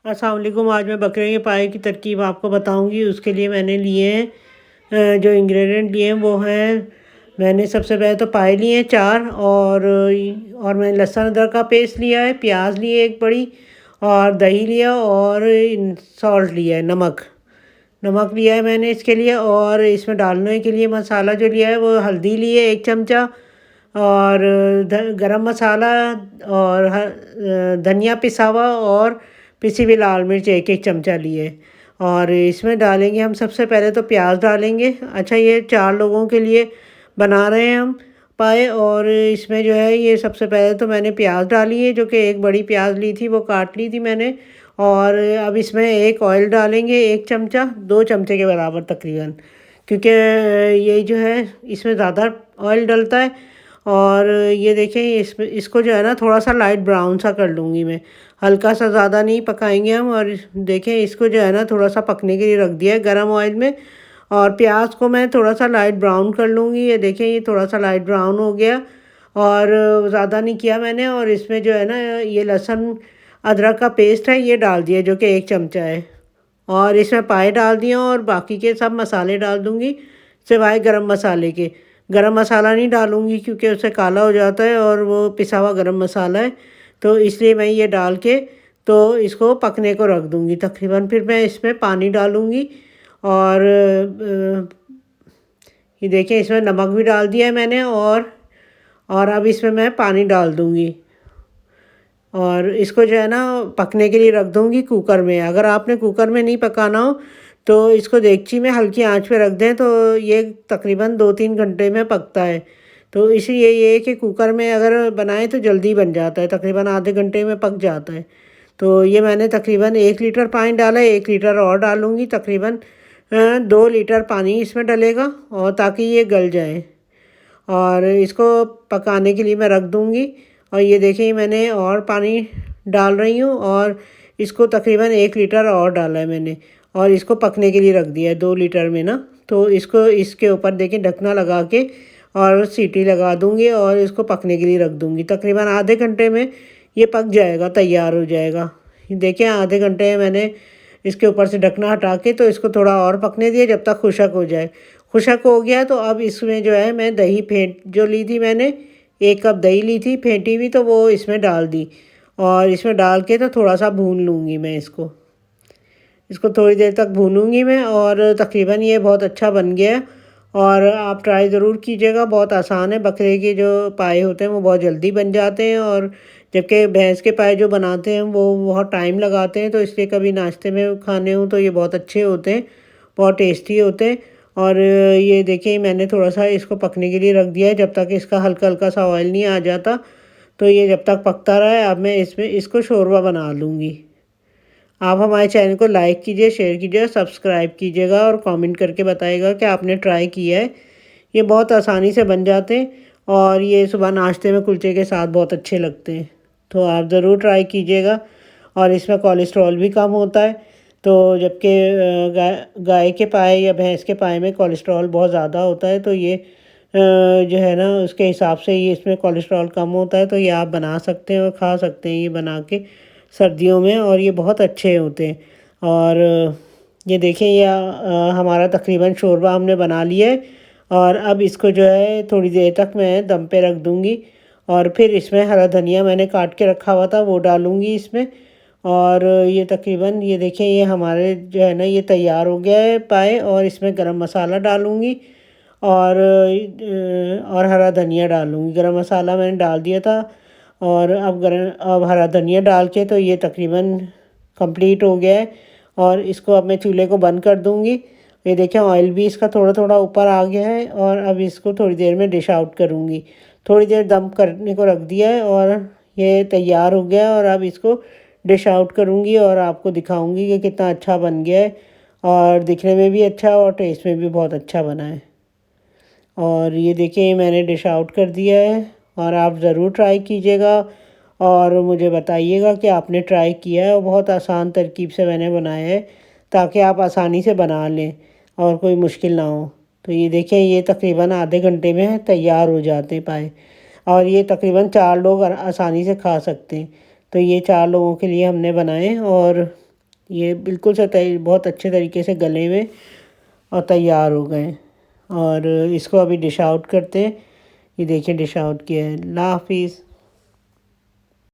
अस्सलाम वालेकुम। आज मैं बकरे के पाए की तरकीब आपको बताऊंगी। उसके लिए मैंने लिए हैं जो इंग्रेडिएंट लिए हैं वो हैं, मैंने सबसे पहले तो पाए लिए हैं 4 और मैंने लहसुन अदरक का पेस्ट लिया है, प्याज लिए एक बड़ी, और दही लिया, और सॉल्ट लिया है, नमक नमक लिया है मैंने इसके लिए। और इसमें डालने के लिए मसाला जो लिया है वो हल्दी लिए 1 चमचा, और गरम मसाला, और धनिया पिसा हुआ, और पिसी हुई लाल मिर्च 1 चमचा लिए। और इसमें डालेंगे हम सबसे पहले तो प्याज डालेंगे। अच्छा, ये 4 लोगों के लिए बना रहे हैं हम पाए। और इसमें जो है ये सबसे पहले तो मैंने प्याज डाली है, जो कि एक बड़ी प्याज ली थी, वो काट ली थी मैंने। और अब इसमें एक ऑयल डालेंगे 1 चमचा, 2 चमचे के बराबर तकरीबन, क्योंकि ये जो है इसमें ज़्यादा ऑयल डलता है। और ये देखें, इसको जो है ना थोड़ा सा लाइट ब्राउन सा कर लूँगी मैं, हल्का सा, ज़्यादा नहीं पकाएंगे हम। और देखें, इसको जो है ना थोड़ा सा पकने के लिए रख दिया है गर्म ऑयल में। और प्याज को मैं थोड़ा सा लाइट ब्राउन कर लूँगी। ये देखें, ये थोड़ा सा लाइट ब्राउन हो गया, और ज़्यादा नहीं किया मैंने। और इसमें जो है ना ये लहसुन अदरक का पेस्ट है, ये डाल दिया, जो कि 1 चमचा है। और इसमें पाए डाल दिए, और बाकी के सब मसाले डाल दूँगी सिवाय गरम मसाले के। गरम मसाला नहीं डालूँगी क्योंकि उससे काला हो जाता है, और वो पिसा हुआ गरम मसाला है, तो इसलिए मैं ये डाल के तो इसको पकने को रख दूँगी तकरीबन। फिर मैं इसमें पानी डालूँगी। और ये देखिए, इसमें नमक भी डाल दिया है मैंने। और अब इसमें मैं पानी डाल दूँगी, और इसको जो है ना पकने के लिए रख दूँगी कुकर में। अगर आपने कुकर में नहीं पकाना हो तो इसको देगची में हल्की आंच पे रख दें, तो ये तकरीबन 2-3 घंटे में पकता है। तो इसलिए ये है कि कुकर में अगर बनाएं तो जल्दी बन जाता है, तकरीबन आधे घंटे में पक जाता है। तो ये मैंने तकरीबन 1 लीटर पानी डाला है, 1 लीटर और डालूँगी, तकरीबन 2 लीटर पानी इसमें डलेगा, और ताकि ये गल जाए। और इसको पकाने के लिए मैं रख दूँगी। और ये देखिए, मैंने और पानी डाल रही हूँ, और इसको तकरीबन 1 लीटर और डाला है मैंने, और इसको पकने के लिए रख दिया है 2 लीटर में ना। तो इसको इसके ऊपर देखिए ढकना लगा के और सीटी लगा दूँगी, और इसको पकने के लिए रख दूँगी। तकरीबन आधे घंटे में ये पक जाएगा, तैयार हो जाएगा। ये देखिए, आधे घंटे में मैंने इसके ऊपर से ढकना हटा के तो इसको थोड़ा और पकने दिया, जब तक खुशक हो जाए। खुशक हो गया तो अब इसमें जो है मैं दही फेंट जो ली थी मैंने, 1 कप दही ली थी फेंटी हुई, तो वो इसमें डाल दी। और इसमें डाल के तो थोड़ा सा भून लूँगी मैं इसको। इसको थोड़ी देर तक भूनूंगी मैं, और तकरीबन ये बहुत अच्छा बन गया है। और आप ट्राई ज़रूर कीजिएगा, बहुत आसान है। बकरे के जो पाए होते हैं वो बहुत जल्दी बन जाते हैं, और जबकि भैंस के पाए जो बनाते हैं वो बहुत टाइम लगाते हैं। तो इसलिए कभी नाश्ते में खाने हों तो ये बहुत अच्छे होते हैं, बहुत टेस्टी होते हैं। और ये देखिए, मैंने थोड़ा सा इसको पकने के लिए रख दिया है, जब तक इसका हल्का हल्का सा ऑयल नहीं आ जाता। तो ये जब तक पकता रहा है, अब मैं इसमें इसको शोरबा बना लूँगी। आप हमारे चैनल को लाइक कीजिए, शेयर कीजिए, सब्सक्राइब कीजिएगा, और कमेंट करके बताइएगा कि आपने ट्राई किया है। ये बहुत आसानी से बन जाते हैं, और ये सुबह नाश्ते में कुलचे के साथ बहुत अच्छे लगते हैं। तो आप ज़रूर ट्राई कीजिएगा। और इसमें कोलेस्ट्रॉल भी कम होता है। तो जबकि गाय के पाए या भैंस के पाए में कोलेस्ट्रॉल बहुत ज़्यादा होता है, तो ये जो है ना उसके हिसाब से ये इसमें कोलेस्ट्रॉल कम होता है। तो ये आप बना सकते हैं और खा सकते हैं ये बना के सर्दियों में, और ये बहुत अच्छे होते हैं। और ये देखें, ये हमारा तकरीबन शोरबा हमने बना लिया है। और अब इसको जो है थोड़ी देर तक मैं दम पे रख दूँगी। और फिर इसमें हरा धनिया मैंने काट के रखा हुआ था, वो डालूँगी इसमें। और ये तकरीबन ये देखें, ये हमारे जो है ना ये तैयार हो गया है पाए। और इसमें गरम मसाला डालूँगी, और हरा धनिया डालूँगी। गरम मसाला मैंने डाल दिया था, और अब हरा धनिया डाल के तो ये तकरीबन कंप्लीट हो गया है। और इसको अब मैं चूल्हे को बंद कर दूँगी। ये देखें, ऑयल भी इसका थोड़ा थोड़ा ऊपर आ गया है। और अब इसको थोड़ी देर में डिश आउट करूँगी। थोड़ी देर दम करने को रख दिया है, और ये तैयार हो गया है। और अब इसको डिश आउट करूँगी, और आपको दिखाऊँगी कि कितना अच्छा बन गया है, और दिखने में भी अच्छा, और टेस्ट में भी बहुत अच्छा बना है। और ये देखिए, मैंने डिश आउट कर दिया है। और आप ज़रूर ट्राई कीजिएगा, और मुझे बताइएगा कि आपने ट्राई किया है। और बहुत आसान तरकीब से मैंने बनाया है, ताकि आप आसानी से बना लें और कोई मुश्किल ना हो। तो ये देखिए, ये तकरीबन आधे घंटे में तैयार हो जाते पाए। और ये तकरीबन 4 लोग आसानी से खा सकते हैं। तो ये 4 लोगों के लिए हमने बनाए। और ये बिल्कुल से बहुत अच्छे तरीके से गले हुए और तैयार हो गए। और इसको अभी डिश आउट करते हैं। ये देखिए डिश आउट किया है। अल्लाह हाफिज़।